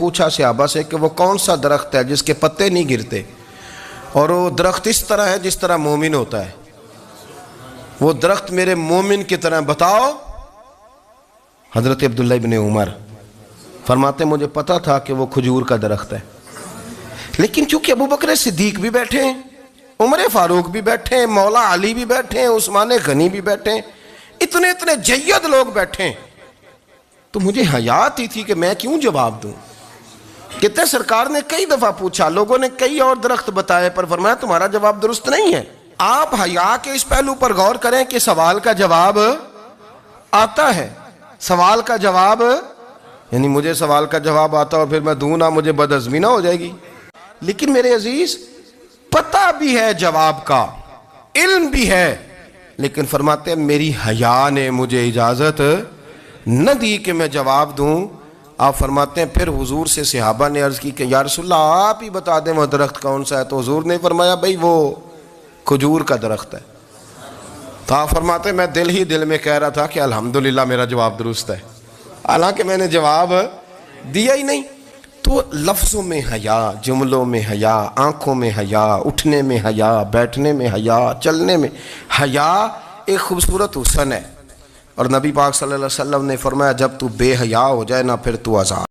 پوچھا صحابہ سے کہ وہ کون سا درخت ہے جس کے پتے نہیں گرتے، اور وہ درخت اس طرح ہے جس طرح مومن ہوتا ہے، وہ درخت میرے مومن کی طرح بتاؤ۔ حضرت عبداللہ ابن عمر فرماتے مجھے پتا تھا کہ وہ کھجور کا درخت ہے، لیکن چونکہ ابو بکر صدیق بھی بیٹھے ہیں، عمر فاروق بھی بیٹھے ہیں، مولا علی بھی بیٹھے ہیں، عثمان غنی بھی بیٹھے ہیں، اتنے جید لوگ بیٹھے ہیں، تو مجھے حیا آتی تھی کہ میں کیوں جواب دوں۔ کہتے سرکار نے کئی دفعہ پوچھا، لوگوں نے کئی اور درخت بتائے، پر فرمایا تمہارا جواب درست نہیں ہے۔ آپ حیا کے اس پہلو پر غور کریں کہ سوال کا جواب آتا ہے، سوال کا جواب یعنی مجھے سوال کا جواب آتا اور پھر میں دوں نہ، مجھے بدعزمی نہ ہو جائے گی۔ لیکن میرے عزیز پتہ بھی ہے جواب کا، علم بھی ہے، لیکن فرماتے ہیں میری حیا نے مجھے اجازت نہ دی کہ میں جواب دوں۔ آپ فرماتے ہیں پھر حضور سے صحابہ نے عرض کی کہ یا رسول اللہ آپ ہی بتا دیں وہ درخت کون سا ہے، تو حضور نے فرمایا بھئی وہ کھجور کا درخت ہے۔ تو آپ فرماتے ہیں میں دل میں کہہ رہا تھا کہ الحمدللہ میرا جواب درست ہے، حالانکہ میں نے جواب دیا ہی نہیں۔ تو لفظوں میں حیا، جملوں میں حیا، آنکھوں میں حیا، اٹھنے میں حیا، بیٹھنے میں حیا، چلنے میں حیا ایک خوبصورت حسن ہے، اور نبی پاک صلی اللہ علیہ وسلم نے فرمایا جب تو بے حیا ہو جائے نا پھر تو عذاب